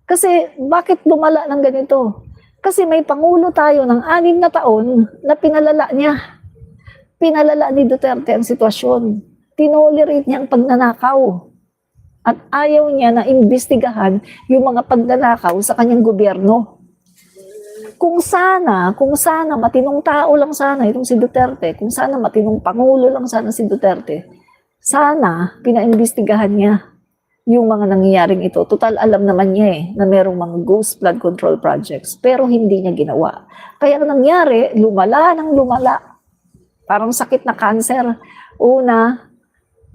Kasi bakit lumala ng ganito? Kasi may pangulo tayo ng 6 na taon na pinalala niya. Pinalala ni Duterte ang sitwasyon. Tinolerate niya ang pagnanakaw. At ayaw niya na imbestigahan yung mga pagnanakaw sa kanyang gobyerno. Kung sana matinong tao lang sana itong si Duterte, kung sana matinong pangulo lang sana si Duterte, sana pinaimbestigahan niya yung mga nangyayaring ito. Total alam naman niya na merong mga ghost flood control projects, pero hindi niya ginawa. Kaya nangyari, lumala ng lumala. Parang sakit na cancer. Una,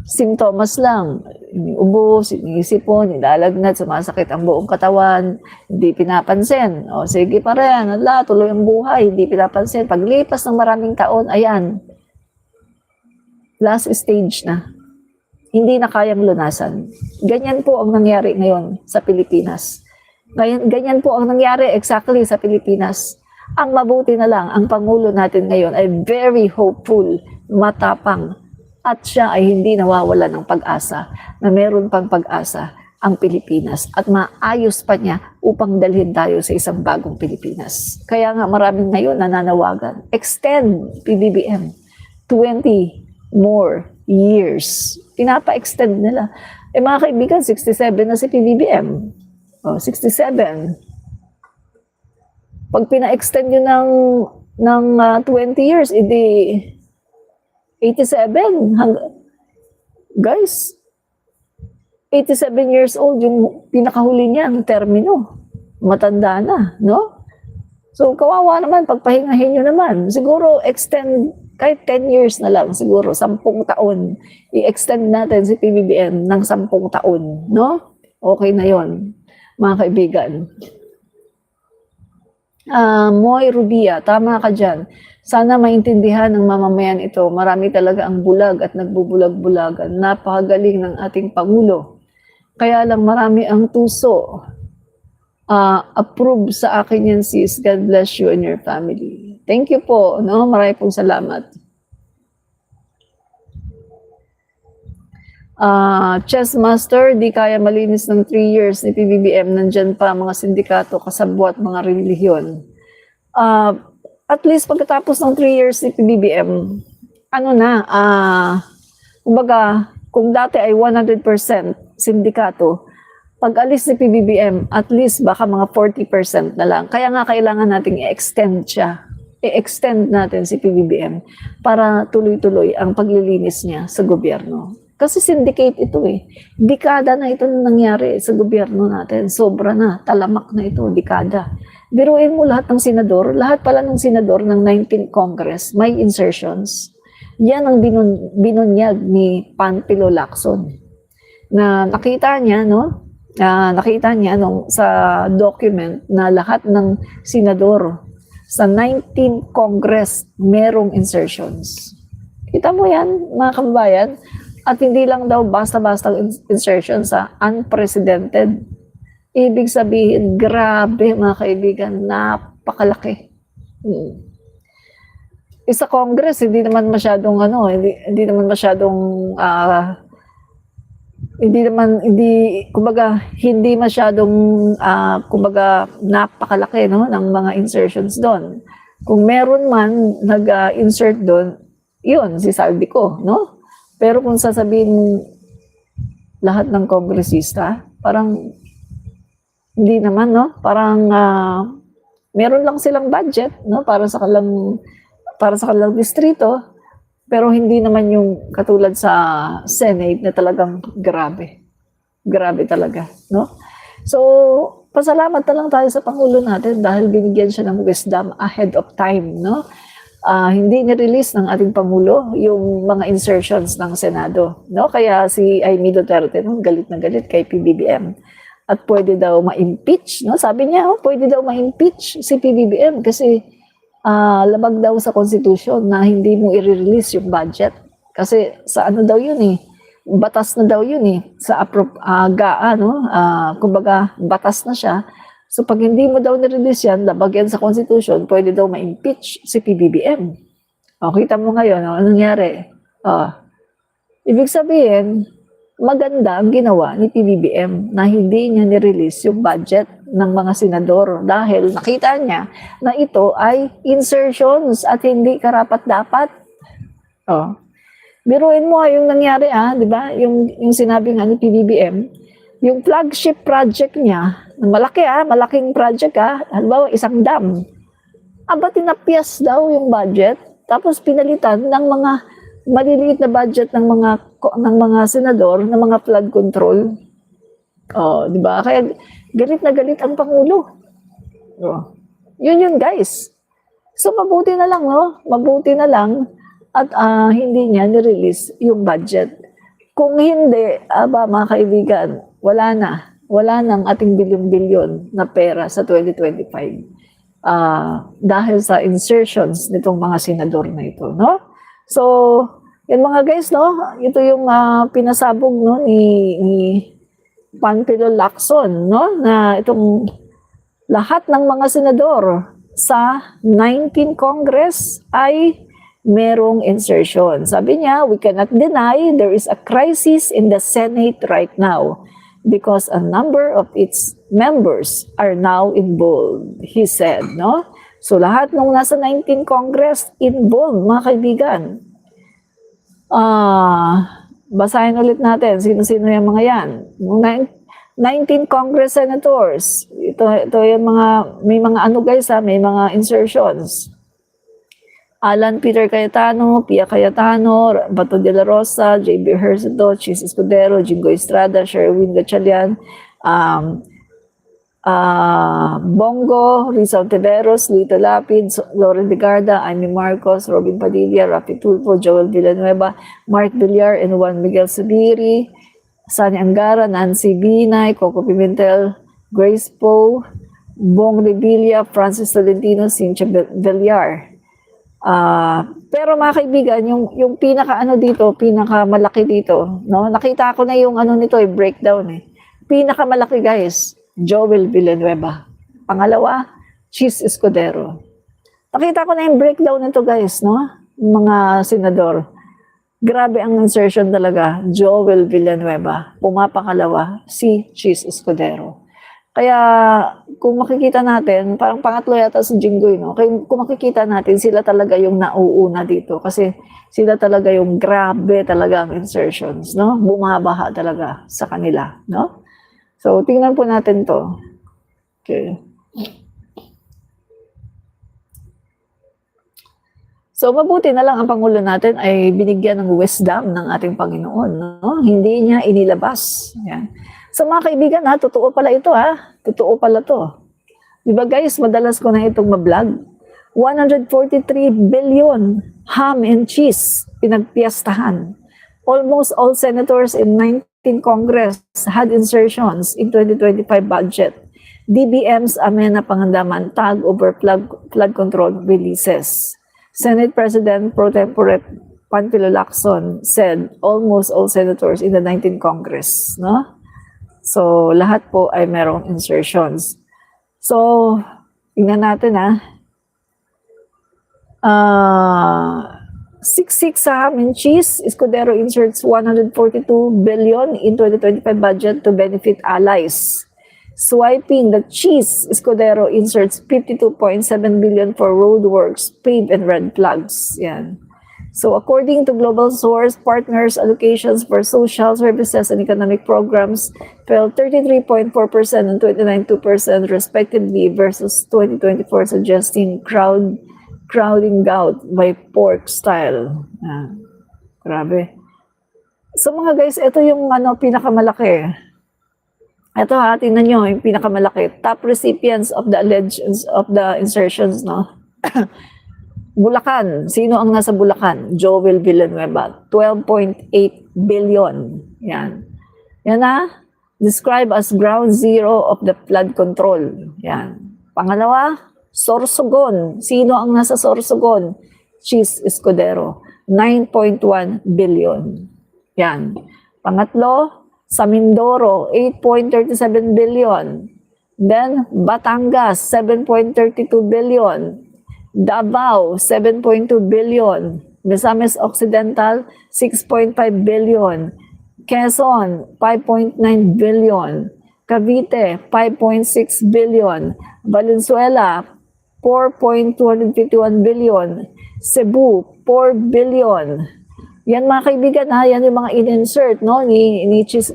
simptomas lang. Ubo, sinisipon, nilalagnat, sumasakit ang buong katawan, hindi pinapansin. O sige pa rin, tuloy ang buhay, hindi pinapansin. Paglipas ng maraming taon, ayan, last stage na. Hindi na kayang lunasan. Ganyan po ang nangyari ngayon sa Pilipinas. Ganyan po ang nangyari exactly sa Pilipinas. Ang mabuti na lang, ang Pangulo natin ngayon ay very hopeful, matapang, at siya ay hindi nawawala ng pag-asa na meron pang pag-asa ang Pilipinas at maayos pa niya upang dalhin tayo sa isang bagong Pilipinas. Kaya nga maraming ngayon nananawagan, extend PBBM 20 more years. Pinapa-extend nila. Mga kaibigan, 67 na si PBBM. 67. Pag pina-extend nyo ng 20 years, edi 87. Guys, 87 years old yung pinakahuli niya, ang termino. Matanda na, no? So, kawawa naman, pagpahingahin nyo naman. Siguro, extend kahit 10 years na lang, siguro 10 taon, i-extend natin si PBBM ng 10 taon, no? Okay na yon, mga kaibigan. Moy Rubia, tama ka dyan. Sana maintindihan ng mamamayan ito. Marami talaga ang bulag at nagbubulag-bulagan. Napakagaling ng ating Pangulo. Kaya lang marami ang tuso. Approve sa akin yan, sis. God bless you and your family. Thank you po. No? Marami pong salamat. Chess Master, di kaya malinis ng 3 years ni PBBM. Nandyan pa mga sindikato, kasabwat, mga relihiyon. At least pagkatapos ng 3 years ni PBBM, kumbaga, kung dati ay 100% sindikato, pag alis ni PBBM, at least baka mga 40% na lang. Kaya nga kailangan nating i-extend siya. I-extend natin si PBBM para tuloy-tuloy ang paglilinis niya sa gobyerno. Kasi syndicate ito eh. Dekada na ito nangyari sa gobyerno natin. Sobra na, talamak na ito, dekada. Biruin mo lahat ng senador, lahat pala ng senador ng 19th Congress, may insertions. Yan ang binunyag ni Panfilo Lacson. Na nakita niya, no? Nakita niya sa document na lahat ng senador sa 19th Congress merong insertions. Kita mo yan, mga kababayan? At hindi lang daw basta-basta insertions sa unprecedented. Ibig sabihin, grabe mga kaibigan, napakalaki. Sa Congress, hindi naman masyadong napakalaki, no, ng mga insertions doon. Kung meron man nag-insert doon, yun, si Saldico, no? Pero kung sasabihin lahat ng kongresista, parang hindi naman, no? Parang meron lang silang budget, no, para sa kanilang distrito. Pero hindi naman yung katulad sa Senate na talagang grabe. Grabe talaga, no? So, pasalamat na lang tayo sa Pangulo natin dahil binigyan siya ng wisdom ahead of time, no? Hindi ni-release ng ating Pangulo yung mga insertions ng Senado, no? Kaya si Amy Duterte, no, galit na galit kay PBBM. At pwede daw ma-impeach, no? Sabi niya, pwede daw ma-impeach si PBBM kasi labag daw sa Constitution na hindi mo i-release yung budget. Kasi sa ano daw yun eh, batas na daw yun eh, sa GAA, no? Kumbaga, batas na siya. So pag hindi mo daw ni-release yan, labag yan sa Constitution, pwede daw ma-impeach si PBBM. Kita mo ngayon, ano nangyari? Ibig sabihin, maganda ang ginawa ni PBBM na hindi niya ni-release yung budget ng mga senador dahil nakita niya na ito ay insertions at hindi karapat-dapat. Oh. Biruin mo yung nangyari, di ba? Yung sinabi nga ni PBBM, yung flagship project niya, malaki malaking project halimbawa isang dam. Aba, tinapyas daw yung budget, tapos pinalitan ng mga maliliit na budget ng mga senador, ng mga flood control. Oh, di ba? Kaya galit na galit ang Pangulo. Oh. Yun guys. So mabuti na lang, no? Mabuti na lang at hindi niya ni-release yung budget. Kung hindi, mga kaibigan, wala nang ating bilyon-bilyon na pera sa 2025 dahil sa insertions nitong mga senador na ito, no? So, yan mga guys, no? Ito yung pinasabog, no, ni Panfilo Lacson, no, na itong lahat ng mga senador sa 19 Congress ay merong insertion. Sabi niya, we cannot deny there is a crisis in the Senate right now because a number of its members are now involved, he said, no? So lahat nung nasa 19 Congress involved, mga kaibigan. Basahin ulit natin sino-sino yung mga yan. 19 Congress senators. Ito yung may mga guys, may mga insertions. Alan Peter Cayetano, Pia Cayetano, Bato de la Rosa, J.B. Hercedo, Chis Escudero, Jingo Estrada, Sherwin Gatchalian, Bongo, Rizal Teveros, Lito Lapid, Loren Legarda, Amy Marcos, Robin Padilla, Rafi Tulfo, Joel Villanueva, Mark Villar, and Juan Miguel Subiri, Sani Angara, Nancy Binay, Coco Pimentel, Grace Poe, Bong Revilla, Francis Tolentino, Cynthia Villar. Pero mga kaibigan, yung pinakamalaki dito, no? Nakita ko na yung nito, breakdown Pinakamalaki guys, Joel Villanueva. Pangalawa, Chis Escudero. Nakita ko na yung breakdown nito guys, no? Mga senador. Grabe ang insertion talaga, Joel Villanueva. Pumapangalawa, si Chis Escudero. Kaya kung makikita natin, parang pangatlo yata si Jinggoy, no? Kung makikita natin, sila talaga yung nauuna dito kasi sila talaga yung grabe talaga ang insertions, no? Bumabaha talaga sa kanila, no? So tingnan po natin to. Okay. So mabuti na lang ang Pangulo natin ay binigyan ng wisdom ng ating Panginoon, no? Hindi niya inilabas. Yan. So mga kaibigan, totoo pala ito, Totoo pala to. Diba guys, madalas ko na itong mablog. 143 billion ham and cheese pinagpiyastahan. Almost all senators in 19 Congress had insertions in 2025 budget. DBM's Amena Pangandaman tag over flood control releases. Senate President Pro Tempore Panfilo Lacson said almost all senators in the 19 Congress, no? So, lahat po ay merong insertions. So, tingnan natin 6.6 sa ham and cheese. Escudero inserts 142 billion in 2025 budget to benefit allies. Swiping the cheese, Escudero inserts 52.7 billion for roadworks, pave and red flags. Yan. So according to Global Source, partners' allocations for social services and economic programs fell 33.4% and 29.2% respectively versus 2024, suggesting crowding out by pork style. Grabe. So mga guys, ito yung pinakamalaki. Ito tingnan nyo, yung pinakamalaki. Top recipients of the insertions, no? Bulacan. Sino ang nasa Bulacan? Joel Villanueva. 12.8 billion. Yan. Yan described as ground zero of the flood control. Yan. Pangalawa, Sorsogon. Sino ang nasa Sorsogon? Chis Escudero. 9.1 billion. Yan. Pangatlo, sa Mindoro, 8.37 billion. Then, Batangas, 7.32 billion. Davao, 7.2 billion. Misamis Occidental, 6.5 billion. Quezon, 5.9 billion. Cavite, 5.6 billion. Valenzuela, 4.251 billion. Cebu, 4 billion. Yan mga kaibigan ha, yan yung mga in-insert no, ni Chis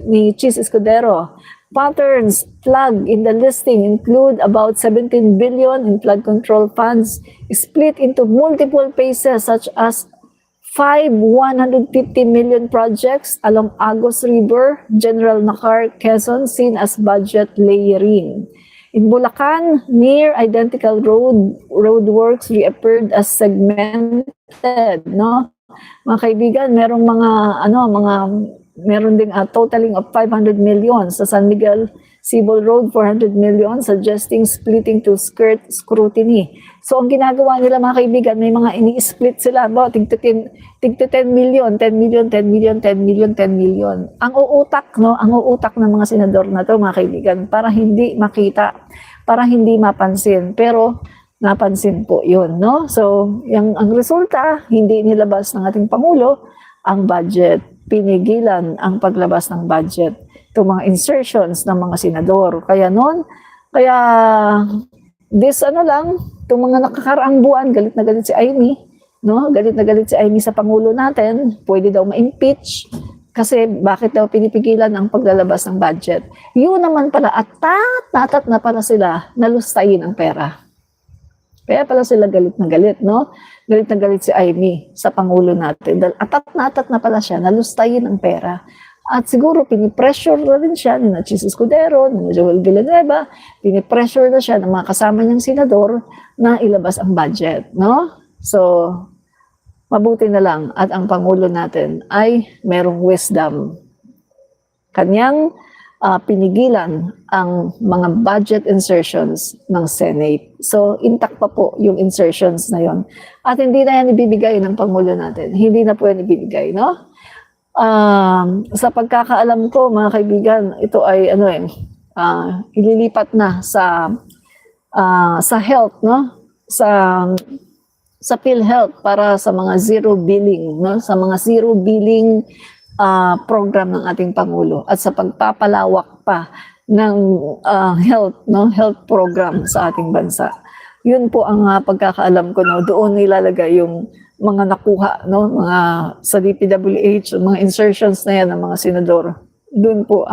Escudero. Patterns flagged in the listing include about 17 billion in flood control funds split into multiple phases such as 150 million projects along Agos River, General Nakar, Quezon seen as budget layering. In Bulacan, near identical roadworks reappeared as segmented, no? Mga kaibigan, meron ding totaling of 500 million sa San Miguel Cibol Road, 400 million, suggesting splitting to skirt scrutiny. So, ang ginagawa nila mga kaibigan, may mga ini-split sila, tig 10 million, 10 million, 10 million, 10 million, 10 million. Ang uutak, no? Ang uutak ng mga senador na to, mga kaibigan, para hindi makita, para hindi mapansin. Pero, napansin po yun, no? So, ang resulta, hindi nilabas ng ating Pangulo ang budget. Pinigilan ang paglabas ng budget. Itong mga insertions ng mga senador. Kaya itong mga nakakaraang buwan, galit na galit si Amy, no? Galit na galit si Amy sa Pangulo natin, pwede daw ma-impeach, kasi bakit daw pinipigilan ang paglalabas ng budget. Yun naman pala, atat na pala sila, nalustayin ang pera. Kaya pala sila galit na galit, no? Galit na galit si Amy sa Pangulo natin. Dahil atat na pala siya, nalustayin ang pera. At siguro pinipressure na rin siya ni Chis Escudero, ni Joel Villanueva, pinipressure na siya ng mga kasama niyang senador na ilabas ang budget, no? So, mabuti na lang at ang Pangulo natin ay merong wisdom. Kanyang pinigilan ang mga budget insertions ng Senate. So, intact pa po yung insertions na yon. At hindi na yan ibibigay ng Pangulo natin. Hindi na po yan ibibigay, no? Sa pagkakaalam ko, mga kaibigan, ito ay ililipat na sa health, no? Sa PhilHealth para sa mga zero billing, no? Sa mga zero billing program ng ating Pangulo at sa pagpapalawak pa ng health program sa ating bansa. Yun po ang pagkakaalam ko, no? Doon nilalagay yung mga nakuha, no? Mga sa DPWH, mga insertions na yan ng mga senador. Doon po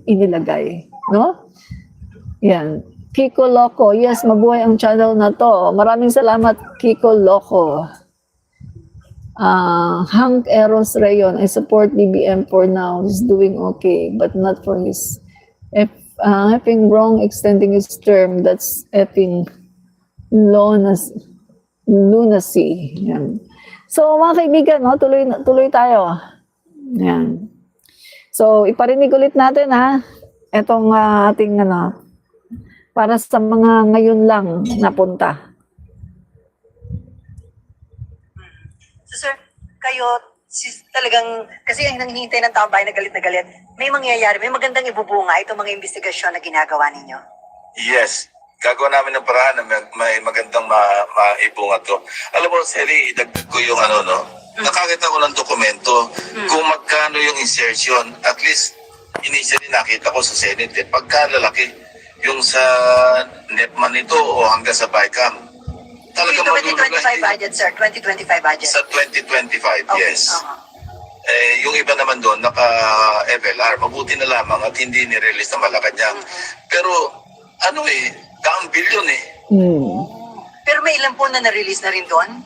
inilagay, no? Yan. Kiko Loco, yes, mabuhay ang channel na to. Maraming salamat, Kiko Loco. Hank Eros Rayon, I support BBM for now. He's doing okay, but not for his effing wrong extending his term. That's effing lunacy. Yan. So mga kaibigan, no, tuloy tayo. Yan. So iparinig ulit natin itong ating para sa mga ngayon lang napunta. So sir, kayo talagang, kasi ang hinihintay ng taong bayan na galit, may mangyayari, may magandang ibubunga itong mga investigasyon na ginagawa ninyo? Yes. Gagawa namin ng paraan na may magandang maibunga to. Alam mo, Sally, idagdag ko yung nakakita ko ng dokumento kung magkano yung insertion. At least, initially nakita ko sa Senate, pagka lalaki, yung sa NEPMA nito o hanggang sa BICAM. Talaga 2025 budget, sir. 2025 budget. Sa 2025, okay. Yes. Yung iba naman doon, naka-FLR. Mabuti na lamang at hindi nirelease na Malacanang. Pero, daang bilyon Pero may ilan po na na-release na rin doon?